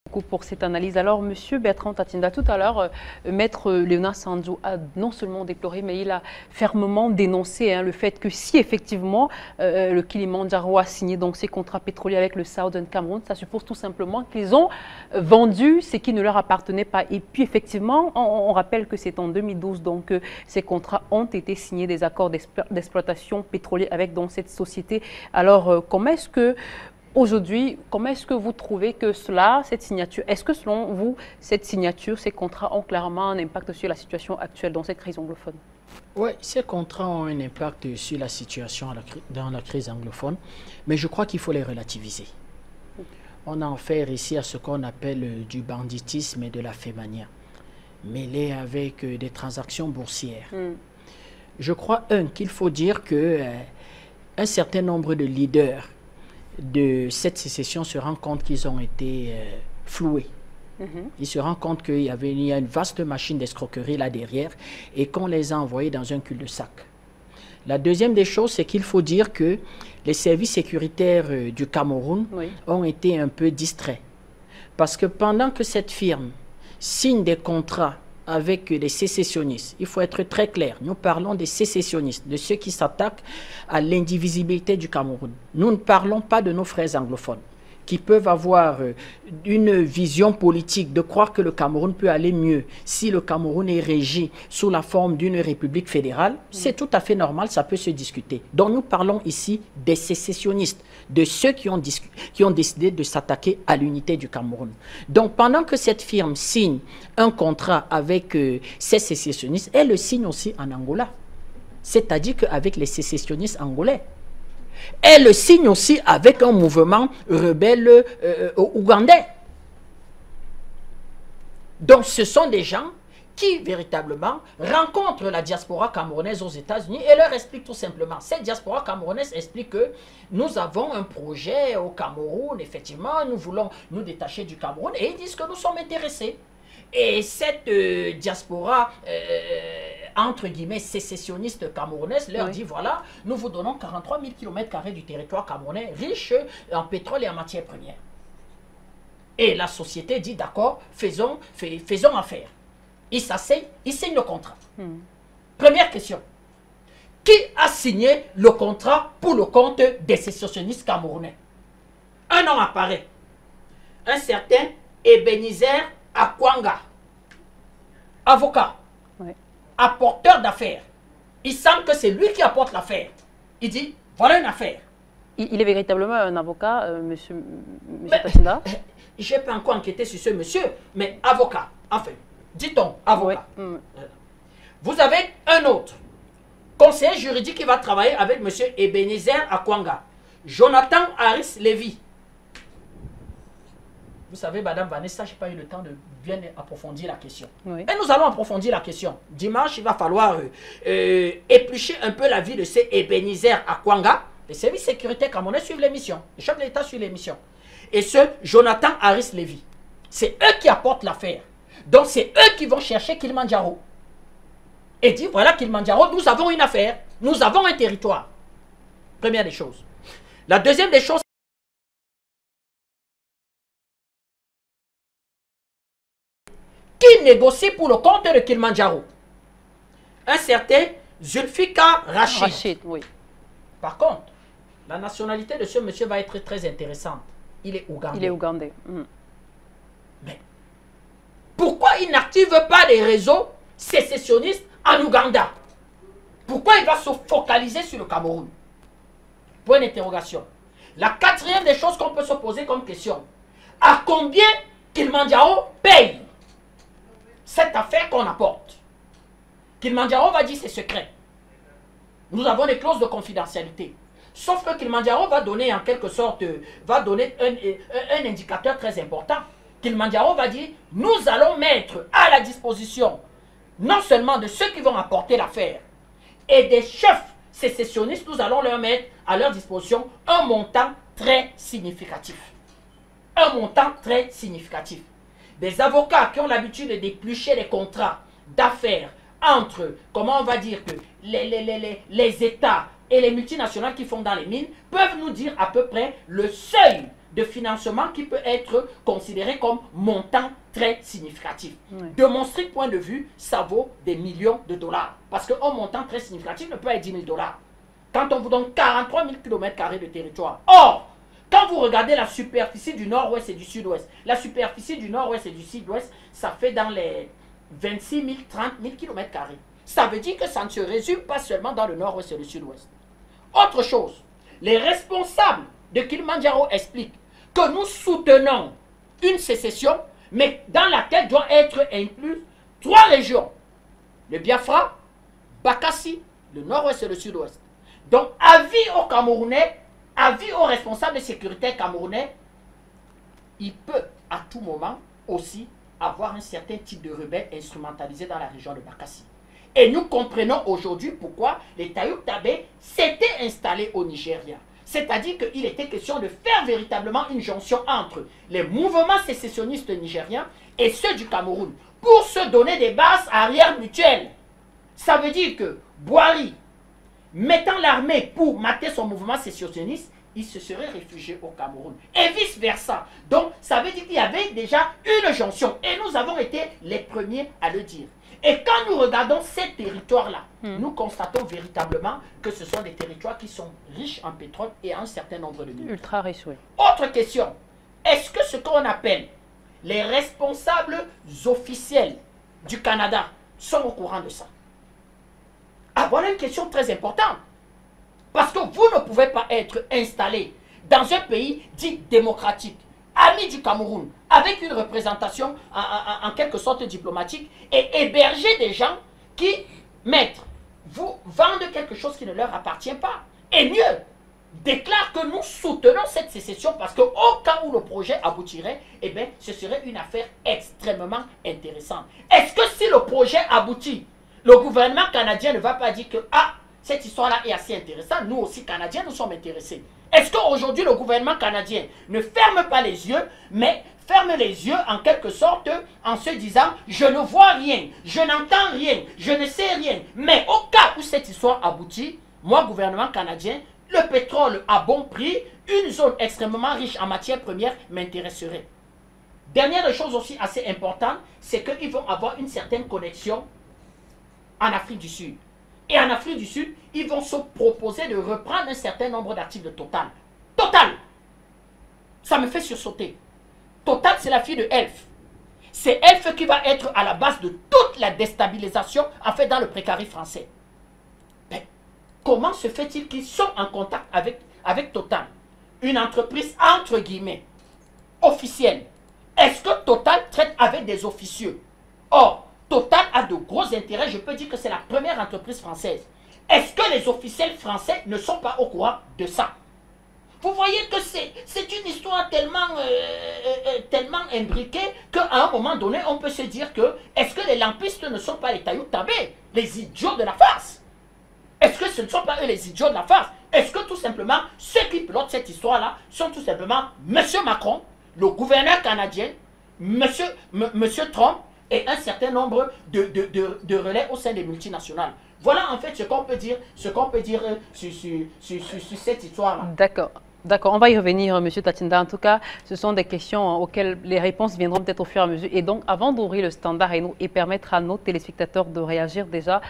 Pour cette analyse. Alors, Monsieur Bertrand Tatinda, tout à l'heure, Maître Léonard Sandou a non seulement déploré, mais il a fermement dénoncé le fait que si effectivement le Kilimandjaro a signé donc ses contrats pétroliers avec le Southern Cameroun, ça suppose tout simplement qu'ils ont vendu ce qui ne leur appartenait pas. Et puis effectivement, on rappelle que c'est en 2012 donc ces contrats ont été signés, des accords d'exploitation pétrolière avec donc cette société. Alors, comment est-ce que aujourd'hui, comment est-ce que vous trouvez que cette signature, est-ce que selon vous, cette signature, ces contrats ont clairement un impact sur la situation actuelle dans cette crise anglophone? Oui, ces contrats ont un impact sur la situation dans la crise anglophone, mais je crois qu'il faut les relativiser. On a affaire ici à ce qu'on appelle du banditisme et de la fémania, mêlé avec des transactions boursières. Je crois, qu'il faut dire que un certain nombre de leaders de cette sécession se rendent compte qu'ils ont été floués. Ils se rendent compte qu'il y a une vaste machine d'escroquerie là derrière et qu'on les a envoyés dans un cul-de-sac. La deuxième des choses, c'est qu'il faut dire que les services sécuritaires du Cameroun ont été un peu distraits. Parce que pendant que cette firme signe des contrats avec les sécessionnistes, il faut être très clair, nous parlons des sécessionnistes, de ceux qui s'attaquent à l'indivisibilité du Cameroun. Nous ne parlons pas de nos frères anglophones, qui peuvent avoir une vision politique de croire que le Cameroun peut aller mieux si le Cameroun est régi sous la forme d'une république fédérale. C'est tout à fait normal, ça peut se discuter. Donc nous parlons ici des sécessionnistes, de ceux qui ont décidé de s'attaquer à l'unité du Cameroun. Donc pendant que cette firme signe un contrat avec ces sécessionnistes, elle le signe aussi en Angola. C'est-à-dire qu'avec les sécessionnistes angolais. Elle le signe aussi avec un mouvement rebelle ougandais. Donc ce sont des gens qui véritablement rencontrent la diaspora camerounaise aux États-Unis et leur expliquent tout simplement. Cette diaspora camerounaise explique que nous avons un projet au Cameroun, effectivement, nous voulons nous détacher du Cameroun et ils disent que nous sommes intéressés. Et cette diaspora, entre guillemets, sécessionniste camerounaise, leur dit, voilà, nous vous donnons 43 000 km² du territoire camerounais, riche en pétrole et en matières premières. Et la société dit, d'accord, faisons affaire. Ils s'asseyent, ils signent le contrat. Première question. Qui a signé le contrat pour le compte des sécessionnistes camerounais? Un nom apparaît. Un certain Ebenezer Akwanga, avocat, apporteur d'affaires. Il semble que c'est lui qui apporte l'affaire. Il dit, voilà une affaire. Il est véritablement un avocat, monsieur Tatinda? Je n'ai pas encore enquêté sur ce monsieur, mais avocat, enfin, dit-on, avocat. Vous avez un autre conseiller juridique qui va travailler avec monsieur Ebenezer Akwanga, Jonathan Harris Levy. Vous savez, Madame Vanessa, je n'ai pas eu le temps de bien approfondir la question. Et nous allons approfondir la question. Dimanche, il va falloir éplucher un peu la vie de ces Ebenezer Akwanga. Les services sécuritaires camerounais suivent l'émission. Les chefs de l'État suivent l'émission. Et ce Jonathan Harris Levy. C'est eux qui apportent l'affaire. Donc, c'est eux qui vont chercher Kilimandjaro. Et dire, voilà Kilimandjaro, nous avons une affaire. Nous avons un territoire. Première des choses. La deuxième des choses, qui négocie pour le compte de Kilimandjaro? Un certain Zulfikar Rachid. Par contre, la nationalité de ce monsieur va être très intéressante. Il est ougandais. Il est ougandais. Mais pourquoi il n'active pas les réseaux sécessionnistes en Ouganda? Pourquoi il va se focaliser sur le Cameroun? Point d'interrogation. La quatrième des choses qu'on peut se poser comme question, à combien Kilimandjaro paye cette affaire qu'on apporte? Kilimandjaro va dire c'est secret. Nous avons des clauses de confidentialité. Sauf que Kilimandjaro va donner en quelque sorte, un indicateur très important. Kilimandjaro va dire, nous allons mettre à la disposition non seulement de ceux qui vont apporter l'affaire et des chefs sécessionnistes, nous allons leur mettre à leur disposition un montant très significatif. Un montant très significatif. Des avocats qui ont l'habitude d'éplucher les contrats d'affaires entre, comment on va dire, que les États et les multinationales qui font dans les mines peuvent nous dire à peu près le seuil de financement qui peut être considéré comme montant très significatif. Oui. De mon strict point de vue, ça vaut des millions de dollars. Parce qu'un montant très significatif ne peut être 10 000 dollars. Quand on vous donne 43 000 km² de territoire. Or, quand vous regardez la superficie du nord-ouest et du sud-ouest, la superficie du nord-ouest et du sud-ouest, ça fait dans les 26 000, 30 000 km². Ça veut dire que ça ne se résume pas seulement dans le nord-ouest et le sud-ouest. Autre chose, les responsables de Kilimandjaro expliquent que nous soutenons une sécession, mais dans laquelle doivent être inclus 3 régions. Le Biafra, Bakassi, le nord-ouest et le sud-ouest. Donc, avis aux Camerounais, avis aux responsables de sécurité camerounais, il peut à tout moment aussi avoir un certain type de rebelle instrumentalisé dans la région de Bakassi. Et nous comprenons aujourd'hui pourquoi les Tayouk Tabé s'étaient installés au Nigeria. C'est-à-dire qu'il était question de faire véritablement une jonction entre les mouvements sécessionnistes nigériens et ceux du Cameroun pour se donner des bases arrière mutuelles. Ça veut dire que Boari, mettant l'armée pour mater son mouvement sécessionniste, il se serait réfugié au Cameroun. Et vice-versa. Donc, ça veut dire qu'il y avait déjà une jonction. Et nous avons été les premiers à le dire. Et quand nous regardons ces territoires-là, nous constatons véritablement que ce sont des territoires qui sont riches en pétrole et en un certain nombre de minéraux. Ultra riche, oui. Autre question. Est-ce que ce qu'on appelle les responsables officiels du Canada sont au courant de ça? Ah, voilà une question très importante. Parce que vous ne pouvez pas être installé dans un pays dit démocratique, ami du Cameroun, avec une représentation en quelque sorte diplomatique, et héberger des gens qui, maître, vous vendent quelque chose qui ne leur appartient pas. Et mieux, déclare que nous soutenons cette sécession parce qu'au cas où le projet aboutirait, eh bien, ce serait une affaire extrêmement intéressante. Est-ce que si le projet aboutit, le gouvernement canadien ne va pas dire que ah, cette histoire-là est assez intéressante, nous aussi Canadiens, nous sommes intéressés. Est-ce qu'aujourd'hui le gouvernement canadien ne ferme pas les yeux, mais ferme les yeux en quelque sorte en se disant je ne vois rien, je n'entends rien, je ne sais rien, mais au cas où cette histoire aboutit, moi gouvernement canadien, le pétrole à bon prix, une zone extrêmement riche en matières premières m'intéresserait. Dernière chose aussi assez importante, c'est qu'ils vont avoir une certaine connexion en Afrique du Sud. Et en Afrique du Sud, ils vont se proposer de reprendre un certain nombre d'actifs de Total. Total! Ça me fait sursauter. Total, c'est la fille de Elf. C'est Elf qui va être à la base de toute la déstabilisation, en fait, dans le précaré français. Mais comment se fait-il qu'ils sont en contact avec Total? Une entreprise, entre guillemets, officielle. Est-ce que Total traite avec des officieux? Or, Total a de gros intérêts, je peux dire que c'est la première entreprise française. Est-ce que les officiels français ne sont pas au courant de ça? Vous voyez que c'est une histoire tellement imbriquée qu'à un moment donné, on peut se dire que est-ce que les lampistes ne sont pas les Tayouk Tabé, les idiots de la farce? Est-ce que ce ne sont pas eux les idiots de la farce? Est-ce que tout simplement, ceux qui pilotent cette histoire-là sont tout simplement M. Macron, le gouverneur canadien, M. Trump, et un certain nombre de relais au sein des multinationales. Voilà en fait ce qu'on peut dire, sur cette histoire-là. D'accord. D'accord, on va y revenir, M. Tatinda. En tout cas, ce sont des questions auxquelles les réponses viendront peut-être au fur et à mesure. Et donc, avant d'ouvrir le standard et permettre à nos téléspectateurs de réagir déjà,